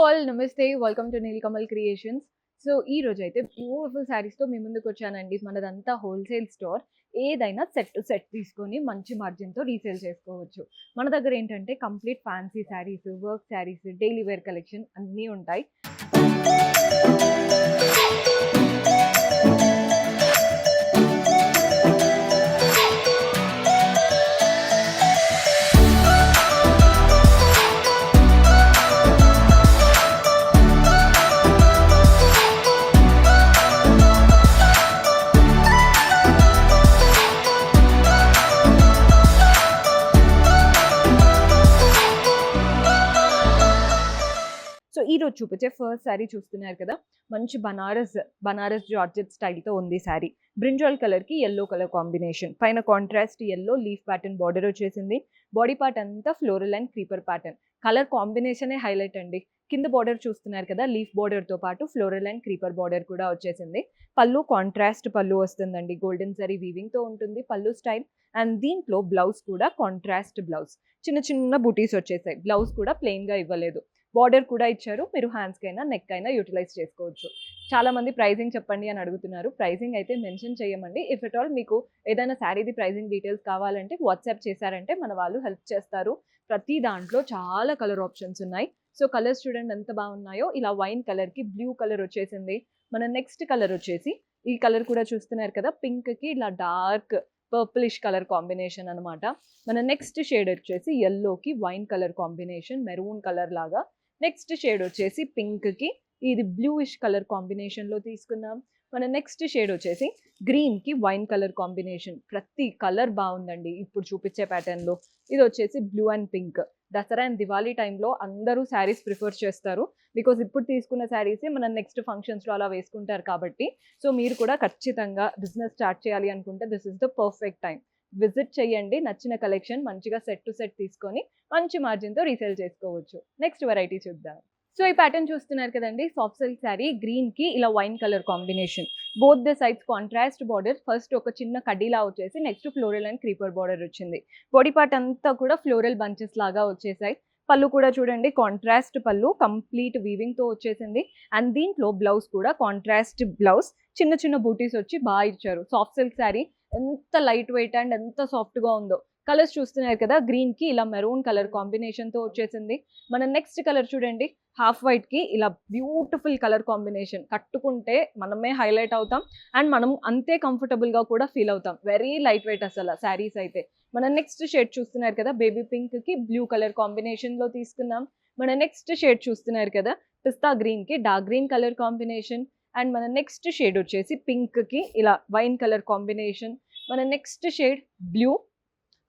All నమస్తే welcome to Neelakamal creations. So ఈ రోజు అయితే బ్యూటిఫుల్ శారీస్తో మీ ముందుకు వచ్చానండి. మనదంతా హోల్సేల్ స్టోర్. ఏదైనా సెట్ టు సెట్ తీసుకొని మంచి మార్జిన్తో రీసేల్ చేసుకోవచ్చు. మన దగ్గర ఏంటంటే complete fancy sarees, work sarees, daily wear collection అన్నీ ఉంటాయి. సో ఈరోజు చూపించే ఫస్ట్ శారీ చూస్తున్నారు కదా, మంచి బనారస్ జార్జెట్ స్టైల్తో ఉంది శారీ. బ్రింజాల్ కలర్కి ఎల్లో కలర్ కాంబినేషన్, పైన contrast yellow leaf pattern border వచ్చేసింది. బాడీ పార్ట్ అంతా floral and creeper pattern. Colour కాంబినేషనే హైలైట్ అండి. కింద బార్డర్ చూస్తున్నారు కదా, లీఫ్ బార్డర్తో పాటు ఫ్లోరల్ అండ్ క్రీపర్ బార్డర్ కూడా వచ్చేసింది. పళ్ళు కాంట్రాస్ట్ పళ్ళు వస్తుందండి, గోల్డెన్ జరీ వీవింగ్తో ఉంటుంది పళ్ళు స్టైల్. అండ్ దీంట్లో బ్లౌజ్ కూడా కాంట్రాస్ట్ బ్లౌజ్, చిన్న చిన్న బూటీస్ వచ్చేసాయి. బ్లౌజ్ కూడా ప్లెయిన్గా ఇవ్వలేదు, బార్డర్ కూడా ఇచ్చారు. మీరు హ్యాండ్స్కి అయినా నెక్ అయినా యూటిలైజ్ చేసుకోవచ్చు. చాలా మంది ప్రైజింగ్ చెప్పండి అని అడుగుతున్నారు. ప్రైజింగ్ అయితే మెన్షన్ చేయమండి. ఇఫ్ ఎట్ ఆల్ మీకు ఏదైనా శారీది ప్రైజింగ్ డీటెయిల్స్ కావాలంటే వాట్సాప్ చేశారంటే మన వాళ్ళు హెల్ప్ చేస్తారు. ప్రతి దాంట్లో చాలా కలర్ ఆప్షన్స్ ఉన్నాయి. సో కలర్స్ చూడండి ఎంత బాగున్నాయో. ఇలా వైన్ కలర్కి బ్లూ కలర్ వచ్చేసింది. మన నెక్స్ట్ కలర్ వచ్చేసి ఈ కలర్ కూడా చూస్తున్నారు కదా, పింక్కి ఇలా డార్క్ పర్పులిష్ కలర్ కాంబినేషన్ అనమాట. మన నెక్స్ట్ షేడ్ వచ్చేసి ఎల్లోకి wine colour combination, maroon colour లాగా. నెక్స్ట్ షేడ్ వచ్చేసి పింక్కి ఇది బ్లూయిష్ కలర్ కాంబినేషన్లో తీసుకున్నాం. మన నెక్స్ట్ షేడ్ వచ్చేసి గ్రీన్కి వైన్ కలర్ కాంబినేషన్. ప్రతి కలర్ బాగుందండి ఇప్పుడు చూపించే ప్యాటర్న్లో. ఇది వచ్చేసి blue and pink. Dasara and Diwali టైంలో అందరూ శారీస్ ప్రిఫర్ చేస్తారు. బికాజ్ ఇప్పుడు తీసుకున్న శారీసే మనం నెక్స్ట్ ఫంక్షన్స్లో అలా వేసుకుంటారు కాబట్టి. సో మీరు కూడా ఖచ్చితంగా బిజినెస్ స్టార్ట్ చేయాలి అనుకుంటే this is the perfect time. Visit చేయండి. నచ్చిన కలెక్షన్ మంచిగా సెట్ టు సెట్ తీసుకొని మంచి మార్జిన్తో రీసేల్ చేసుకోవచ్చు. నెక్స్ట్ వెరైటీ చూద్దాం. సో ఈ ప్యాటర్న్ చూస్తున్నారు కదండి, సాఫ్ట్ సిల్క్ శారీ. గ్రీన్కి ఇలా wine colour combination, both the sides contrast border. First ఒక చిన్న కడ్డీలా వచ్చేసి next floral and creeper border వచ్చింది. బాడీ పార్ట్ అంతా కూడా ఫ్లోరల్ బంచెస్ లాగా వచ్చేసాయి. పళ్ళు కూడా చూడండి కాంట్రాస్ట్ పళ్ళు, కంప్లీట్ వీవింగ్తో వచ్చేసింది. అండ్ దీంట్లో బ్లౌజ్ కూడా కాంట్రాస్ట్ బ్లౌజ్, చిన్న చిన్న బూటీస్ వచ్చి బాగా ఇచ్చారు. సాఫ్ట్ సిల్క్ శారీ ఎంత లైట్ వెయిట్ అండ్ ఎంత సాఫ్ట్గా ఉందో. కలర్స్ చూస్తున్నారు కదా, గ్రీన్కి ఇలా మెరూన్ కలర్ కాంబినేషన్తో వచ్చేసింది. మన నెక్స్ట్ కలర్ చూడండి, హాఫ్ వైట్కి ఇలా బ్యూటిఫుల్ కలర్ కాంబినేషన్. కట్టుకుంటే మనమే హైలైట్ అవుతాం అండ్ మనం అంతే కంఫర్టబుల్గా కూడా ఫీల్ అవుతాం. వెరీ లైట్ వెయిట్ అసలు శారీస్ అయితే. మన నెక్స్ట్ షేడ్ చూస్తున్నారు కదా, బేబీ పింక్కి బ్లూ కలర్ కాంబినేషన్లో తీసుకున్నాం. మన నెక్స్ట్ షేడ్ చూస్తున్నారు కదా, పిస్తా గ్రీన్కి dark green colour combination. And మన నెక్స్ట్ షేడ్ వచ్చేసి పింక్కి ఇలా వైన్ కలర్ కాంబినేషన్. మన నెక్స్ట్ షేడ్ బ్లూ.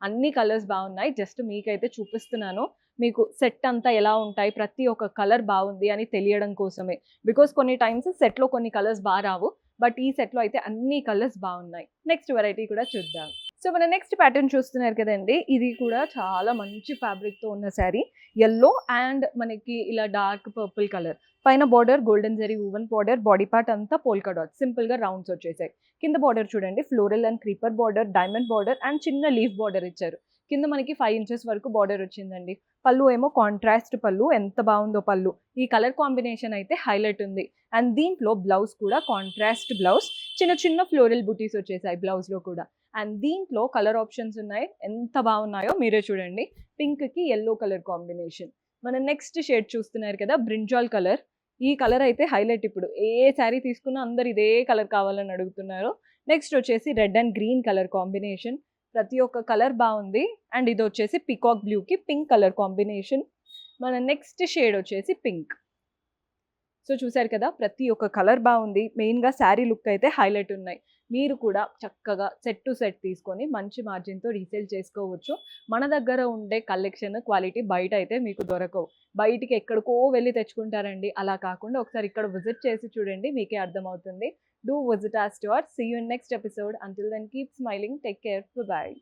అన్ని కలర్స్ బాగున్నాయి. జస్ట్ మీకైతే చూపిస్తున్నాను, మీకు సెట్ అంతా ఎలా ఉంటాయి, ప్రతి ఒక్క కలర్ బాగుంది అని తెలియడం కోసమే. బికాస్ కొన్ని టైమ్స్ సెట్లో కొన్ని కలర్స్ బాగా రావు, బట్ ఈ సెట్లో అయితే అన్ని కలర్స్ బాగున్నాయి. నెక్స్ట్ వెరైటీ కూడా చూద్దాం. సో మన నెక్స్ట్ ప్యాటర్న్ చూస్తున్నారు కదండి, ఇది కూడా చాలా మంచి ఫ్యాబ్రిక్తో ఉన్న శారీ. ఎల్లో అండ్ మనకి ఇలా డార్క్ పర్పుల్ కలర్. పైన border golden zari woven border, body part అంతా పోల్కా డాట్, సింపుల్గా రౌండ్స్ వచ్చేసాయి. కింద బార్డర్ చూడండి floral and creeper border, diamond border and చిన్న లీఫ్ బార్డర్ ఇచ్చారు. కింద మనకి 5 ఇంచెస్ వరకు బార్డర్ వచ్చిందండి. పళ్ళు ఏమో కాంట్రాస్ట్ పళ్ళు, ఎంత బాగుందో పళ్ళు. ఈ కలర్ కాంబినేషన్ అయితే హైలైట్ ఉంది. అండ్ దీంట్లో బ్లౌజ్ కూడా కాంట్రాస్ట్ బ్లౌజ్, చిన్న చిన్న ఫ్లోరల్ బుటీస్ వచ్చేసాయి బ్లౌజ్లో కూడా. అండ్ దీంట్లో కలర్ ఆప్షన్స్ ఉన్నాయి, ఎంత బాగున్నాయో మీరే చూడండి. పింక్కి ఎల్లో కలర్ కాంబినేషన్. మన నెక్స్ట్ షేడ్ చూస్తున్నారు కదా, బ్రింజాల్ కలర్. ఈ కలర్ అయితే హైలైట్. ఇప్పుడు ఏ శారీ తీసుకున్నా అందరు ఇదే కలర్ కావాలని అడుగుతున్నారు. నెక్స్ట్ వచ్చేసి red and green colour combination. ప్రతి ఒక్క కలర్ బాగుంది. అండ్ ఇది వచ్చేసి పికాక్ బ్లూకి పింక్ కలర్ కాంబినేషన్. మన నెక్స్ట్ షేడ్ వచ్చేసి పింక్. సో చూసారు కదా, ప్రతి ఒక్క కలర్ బాగుంది. మెయిన్గా శారీ లుక్ అయితే హైలైట్ ఉన్నాయి. మీరు కూడా చక్కగా సెట్ టు సెట్ తీసుకొని మంచి మార్జిన్తో రీసేల్ చేసుకోవచ్చు. మన దగ్గర ఉండే కలెక్షన్ క్వాలిటీ బయట అయితే మీకు దొరకవు. బయటికి ఎక్కడికో వెళ్ళి తెచ్చుకుంటారండి. అలా కాకుండా ఒకసారి ఇక్కడ విజిట్ చేసి చూడండి, మీకే అర్థమవుతుంది. Do visit our store. See you in next episode. Until then, keep smiling. Take care. Bye-bye.